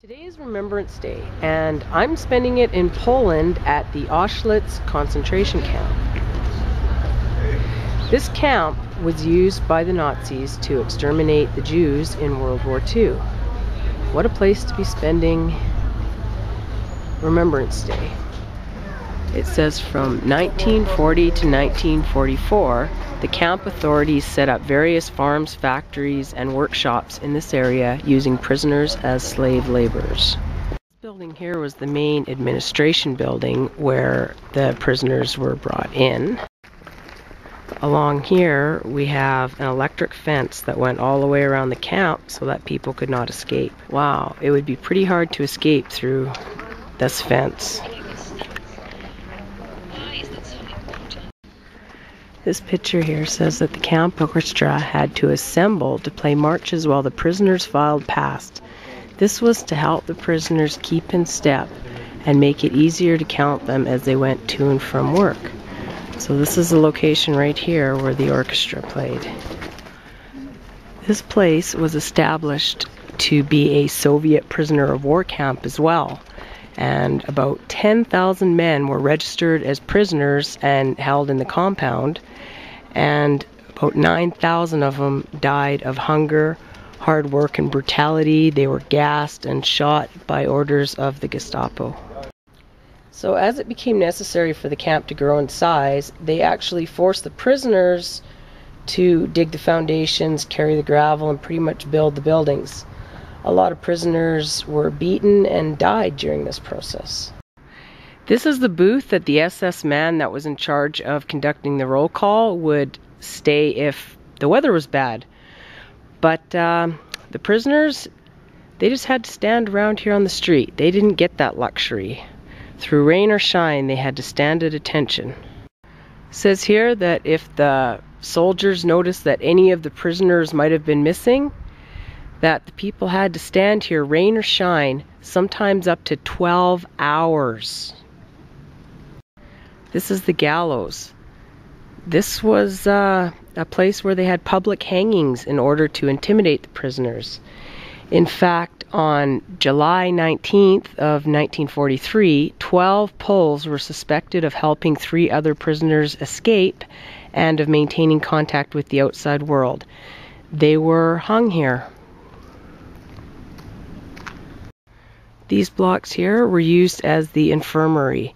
Today is Remembrance Day, and I'm spending it in Poland at the Auschwitz concentration camp. This camp was used by the Nazis to exterminate the Jews in World War II. What a place to be spending Remembrance Day. It says from 1940 to 1944, the camp authorities set up various farms, factories, and workshops in this area using prisoners as slave laborers. This building here was the main administration building where the prisoners were brought in. Along here we have an electric fence that went all the way around the camp so that people could not escape. Wow, it would be pretty hard to escape through this fence. This picture here says that the camp orchestra had to assemble to play marches while the prisoners filed past. This was to help the prisoners keep in step and make it easier to count them as they went to and from work. So this is the location right here where the orchestra played. This place was established to be a Soviet prisoner of war camp as well. And about 10,000 men were registered as prisoners and held in the compound, and about 9,000 of them died of hunger, hard work, and brutality. They were gassed and shot by orders of the Gestapo. So as it became necessary for the camp to grow in size, they actually forced the prisoners to dig the foundations, carry the gravel, and pretty much build the buildings. A lot of prisoners were beaten and died during this process. This is the booth that the SS man that was in charge of conducting the roll call would stay if the weather was bad. But the prisoners, they just had to stand around here on the street. They didn't get that luxury. Through rain or shine, they had to stand at attention. It says here that if the soldiers noticed that any of the prisoners might have been missing, that the people had to stand here, rain or shine, sometimes up to 12 hours. This is the gallows. This was a place where they had public hangings in order to intimidate the prisoners. In fact, on July 19th of 1943, 12 Poles were suspected of helping 3 other prisoners escape and of maintaining contact with the outside world. They were hung here. These blocks here were used as the infirmary,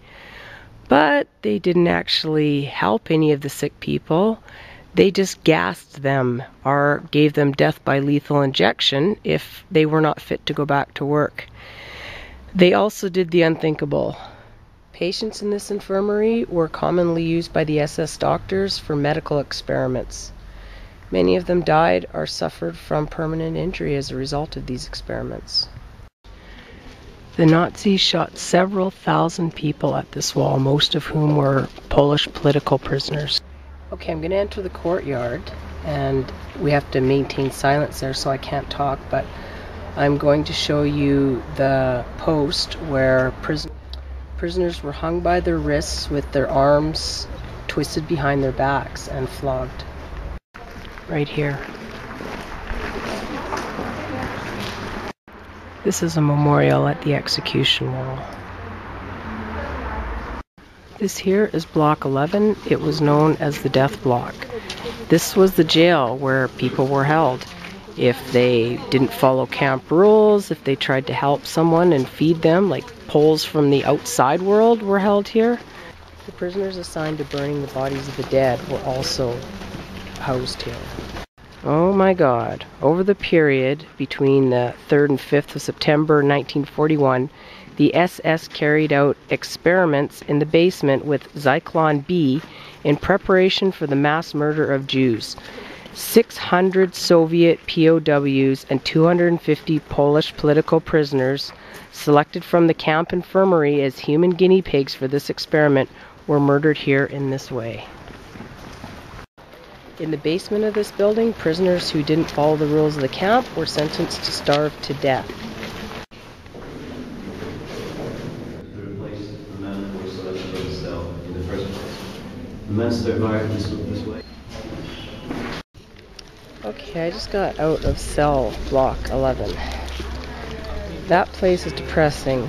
but they didn't actually help any of the sick people. They just gassed them or gave them death by lethal injection if they were not fit to go back to work. They also did the unthinkable. Patients in this infirmary were commonly used by the SS doctors for medical experiments. Many of them died or suffered from permanent injury as a result of these experiments. The Nazis shot several thousand people at this wall, most of whom were Polish political prisoners. Okay, I'm going to enter the courtyard, and we have to maintain silence there so I can't talk, but I'm going to show you the post where prisoners were hung by their wrists with their arms twisted behind their backs and flogged. Right here. This is a memorial at the execution wall. This here is block 11. It was known as the death block. This was the jail where people were held. If they didn't follow camp rules, if they tried to help someone and feed them, like Poles from the outside world were held here. The prisoners assigned to burning the bodies of the dead were also housed here. Oh my God. Over the period between the 3rd and 5th of September 1941, the SS carried out experiments in the basement with Zyklon B in preparation for the mass murder of Jews. 600 Soviet POWs and 250 Polish political prisoners, selected from the camp infirmary as human guinea pigs for this experiment, were murdered here in this way. In the basement of this building, prisoners who didn't follow the rules of the camp were sentenced to starve to death. To replace the men who were selected for the cell in the first place. The men survived this way. Okay, I just got out of cell block 11. That place is depressing.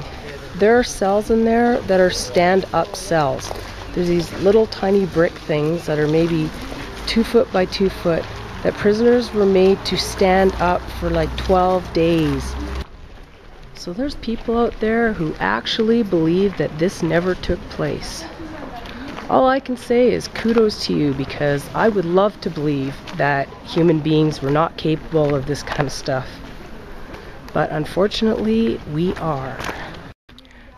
There are cells in there that are stand-up cells. There's these little tiny brick things that are maybe 2 foot by 2 foot that prisoners were made to stand up for like 12 days. So there's people out there who actually believe that this never took place. All I can say is kudos to you, because I would love to believe that human beings were not capable of this kind of stuff. But unfortunately, we are.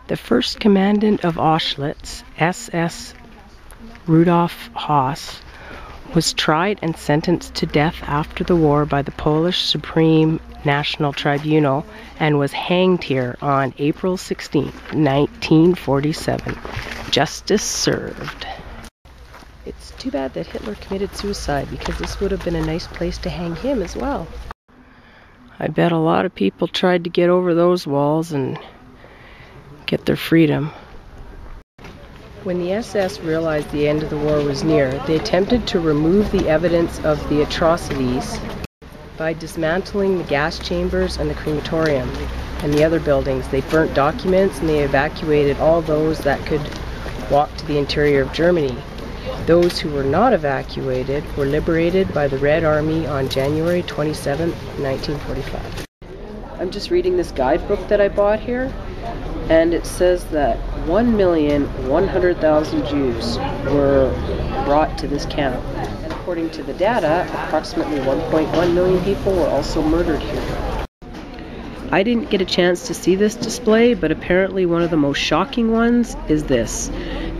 The first commandant of Auschwitz, SS Rudolf Höss, was tried and sentenced to death after the war by the Polish Supreme National Tribunal and was hanged here on April 16, 1947. Justice served. It's too bad that Hitler committed suicide, because this would have been a nice place to hang him as well. I bet a lot of people tried to get over those walls and get their freedom. When the SS realized the end of the war was near, they attempted to remove the evidence of the atrocities by dismantling the gas chambers and the crematorium and the other buildings. They burnt documents and they evacuated all those that could walk to the interior of Germany. Those who were not evacuated were liberated by the Red Army on January 27, 1945. I'm just reading this guidebook that I bought here, and it says that 1,100,000 Jews were brought to this camp. And according to the data, approximately 1.1 million people were also murdered here. I didn't get a chance to see this display, but apparently one of the most shocking ones is this.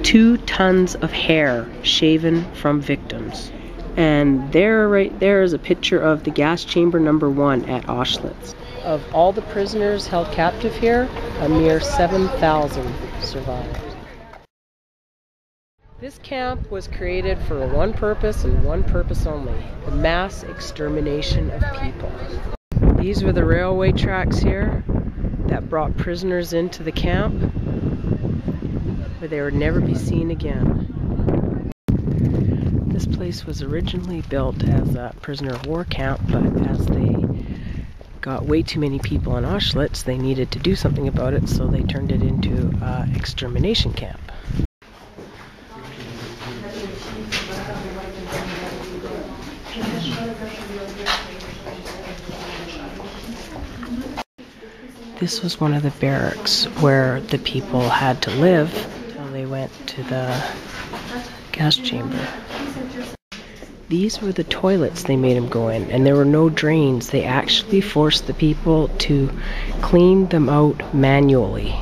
2 tons of hair shaven from victims. And there, right there, is a picture of the gas chamber number 1 at Auschwitz. Of all the prisoners held captive here, a mere 7,000 survived. This camp was created for one purpose and one purpose only: the mass extermination of people. These were the railway tracks here that brought prisoners into the camp, where they would never be seen again. This place was originally built as a prisoner of war camp, but as they got way too many people in Auschwitz, they needed to do something about it, so they turned it into an extermination camp. This was one of the barracks where the people had to live until they went to the gas chamber. These were the toilets they made them go in, and there were no drains. They actually forced the people to clean them out manually.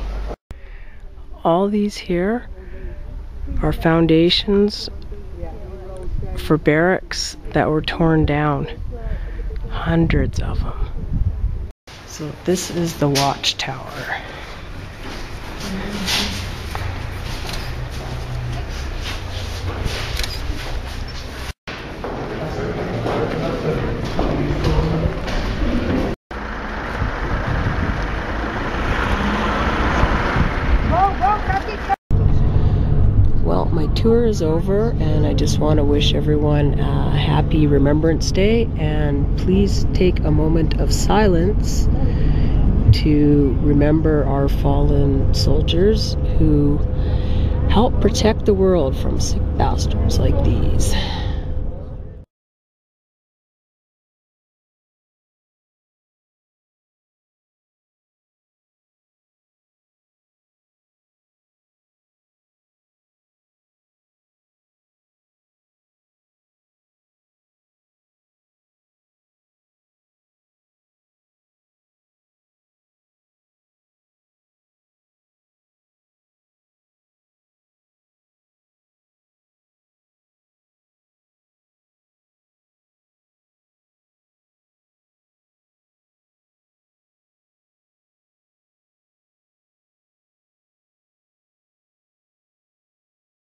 All these here are foundations for barracks that were torn down. Hundreds of them. So this is the watchtower. Well, my tour is over, and I just want to wish everyone a happy Remembrance Day, and please take a moment of silence to remember our fallen soldiers who help protect the world from sick bastards like these.